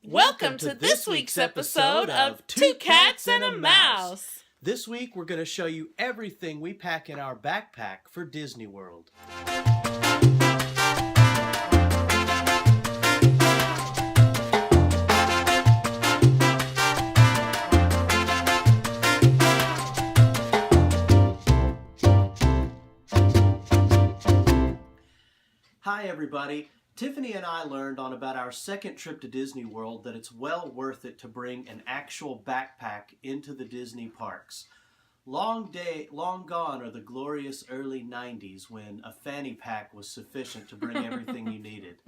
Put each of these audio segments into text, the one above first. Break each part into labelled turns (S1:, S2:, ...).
S1: Welcome to this week's episode of Two Cats and a Mouse.
S2: This week we're going to show you everything we pack in our backpack for Disney World. Hi everybody. Tiffany and I learned on about our second trip to Disney World that it's well worth it to bring an actual backpack into the Disney parks. Long gone are the glorious early 90s when a fanny pack was sufficient to bring everything you needed.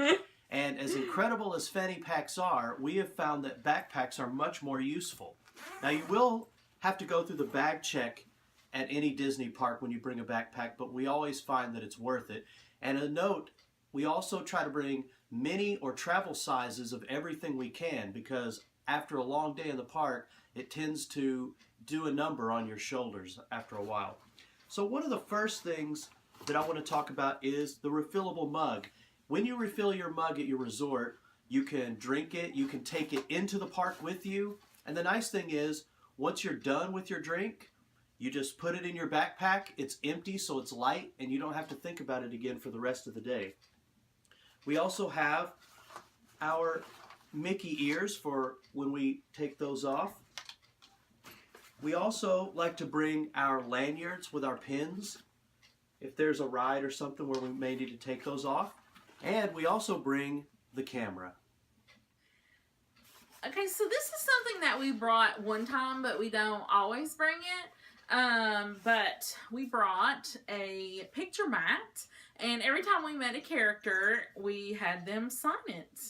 S2: And as incredible as fanny packs are, we have found that backpacks are much more useful. Now you will have to go through the bag check at any Disney park when you bring a backpack, but we always find that it's worth it. And a note, we also try to bring mini or travel sizes of everything we can because after a long day in the park, it tends to do a number on your shoulders after a while. So one of the first things that I want to talk about is the refillable mug. When you refill your mug at your resort, you can drink it, you can take it into the park with you, and the nice thing is, once you're done with your drink, you just put it in your backpack, it's empty so it's light, and you don't have to think about it again for the rest of the day. We also have our Mickey ears for when we take those off. We also like to bring our lanyards with our pins if there's a ride or something where we may need to take those off. And we also bring the camera.
S1: Okay, so this is something that we brought one time, but we don't always bring it. But we brought a picture mat, and every time we met a character, we had them sign it.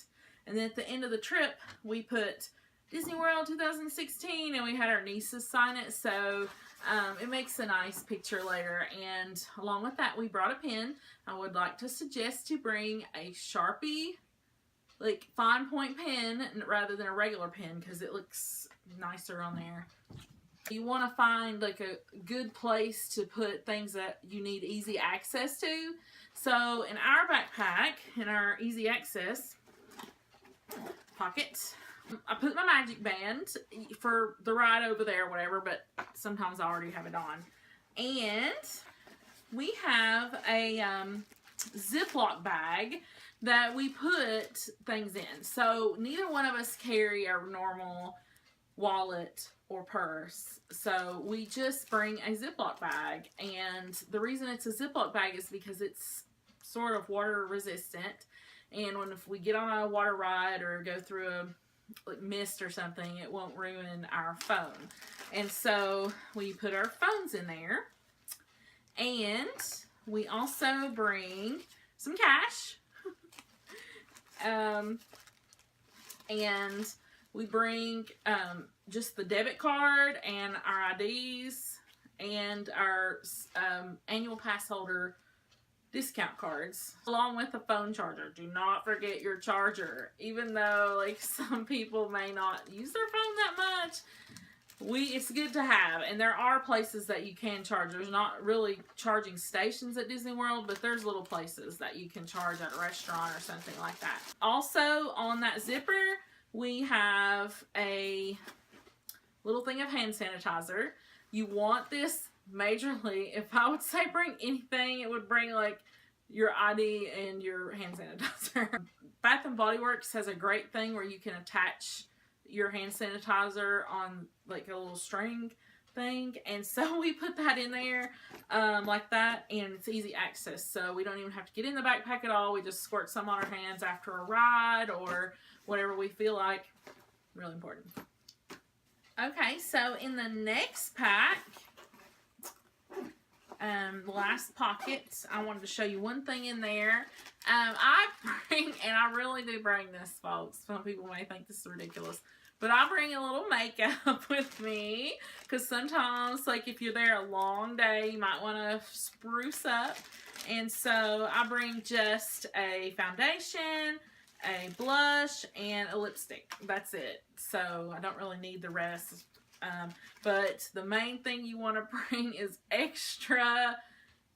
S1: And then at the end of the trip, we put Disney World 2016, and we had our nieces sign it, so it makes a nice picture later. And along with that, we brought a pen. I would like to suggest to bring a Sharpie, like fine point pen, rather than a regular pen, because it looks nicer on there. You want to find like a good place to put things that you need easy access to. So in our backpack, in our easy access pocket, I put my magic band for the ride over there or whatever, but sometimes I already have it on. And we have a Ziploc bag that we put things in. So neither one of us carry our normal wallet or purse, so we just bring a Ziploc bag. And the reason it's a Ziploc bag is because it's sort of water resistant, and if we get on a water ride or go through a mist or something, it won't ruin our phone. And so we put our phones in there, and we also bring some cash. And we bring just the debit card and our IDs and our annual pass holder discount cards, along with a phone charger. Do not forget your charger. Even though like some people may not use their phone that much, it's good to have. And there are places that you can charge. There's not really charging stations at Disney World, but there's little places that you can charge at a restaurant or something like that. Also on that zipper, we have a little thing of hand sanitizer. You want this majorly. If I would say bring anything, it would bring like your ID and your hand sanitizer. Bath and Body Works has a great thing where you can attach your hand sanitizer on like a little string thing, and so we put that in there like that, and it's easy access, so we don't even have to get in the backpack at all. We just squirt some on our hands after a ride or whatever we feel like. Really important. Okay, so in the next pack, last pocket, I wanted to show you one thing in there. I bring, and I really do bring this, folks. Some people may think this is ridiculous, but I bring a little makeup with me, because sometimes, like if you're there a long day, you might want to spruce up. And so I bring just a foundation, a blush, and a lipstick. That's it. So I don't really need the rest. But the main thing you want to bring is extra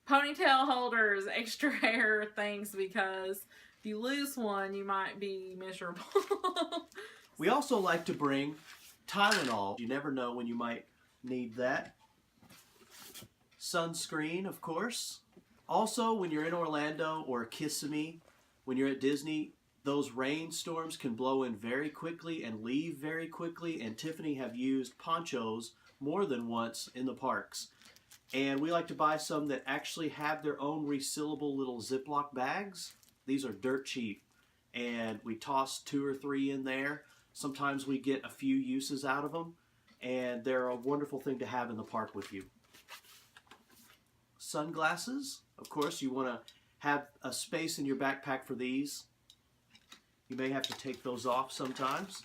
S1: ponytail holders, extra hair things, because if you lose one, you might be miserable.
S2: We also like to bring Tylenol. You never know when you might need that. Sunscreen, of course. Also, when you're in Orlando or Kissimmee, when you're at Disney, those rainstorms can blow in very quickly and leave very quickly, and Tiffany have used ponchos more than once in the parks. And we like to buy some that actually have their own resealable little Ziploc bags. These are dirt cheap, and we toss 2 or 3 in there. Sometimes we get a few uses out of them, and they're a wonderful thing to have in the park with you. Sunglasses, of course, you want to have a space in your backpack for these. You may have to take those off sometimes.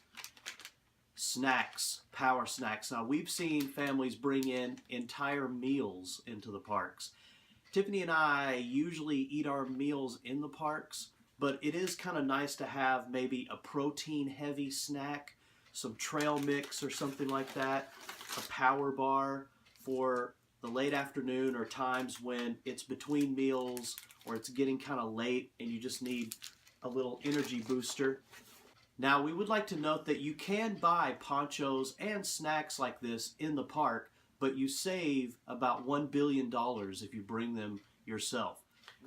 S2: Snacks, power snacks. Now, we've seen families bring in entire meals into the parks. Tiffany and I usually eat our meals in the parks, but it is kind of nice to have maybe a protein-heavy snack, some trail mix or something like that, a power bar for the late afternoon or times when it's between meals or it's getting kind of late and you just need a little energy booster. Now, we would like to note that you can buy ponchos and snacks like this in the park, but you save about $1 billion if you bring them yourself.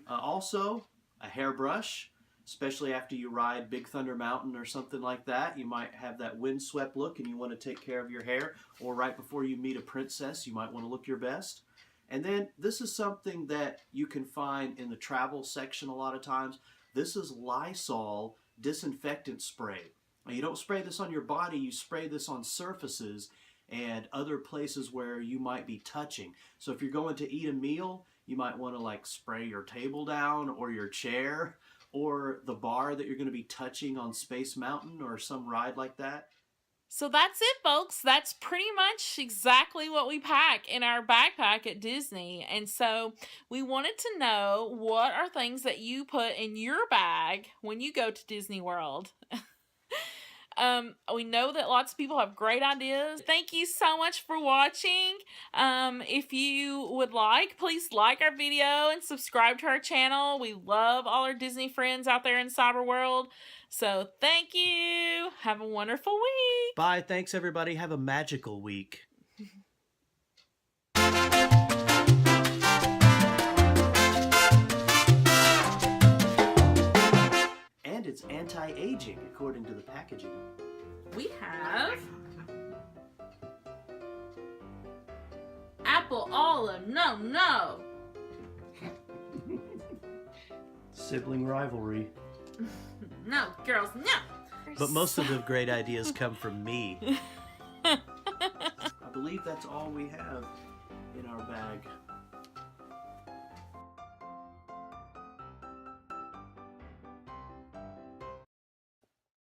S2: Also, a hairbrush, especially after you ride Big Thunder Mountain or something like that. You might have that windswept look and you want to take care of your hair, or right before you meet a princess, you might want to look your best. And then this is something that you can find in the travel section a lot of times. This is Lysol disinfectant spray. Now, you don't spray this on your body, you spray this on surfaces and other places where you might be touching. So if you're going to eat a meal, you might want to like spray your table down or your chair or the bar that you're going to be touching on Space Mountain or some ride like that.
S1: So that's it, folks. That's pretty much exactly what we pack in our backpack at Disney. And so we wanted to know, what are things that you put in your bag when you go to Disney World? We know that lots of people have great ideas. Thank you so much for watching. If you would like, please like our video and subscribe to our channel. We love all our Disney friends out there in Cyber World. So thank you. Have a wonderful week.
S2: Bye. Thanks, everybody. Have a magical week. And it's anti-aging, according to the packaging.
S1: We have apple olive. No.
S2: Sibling rivalry.
S1: No, girls, no.
S2: But most of the great ideas come from me. I believe that's all we have in our bag.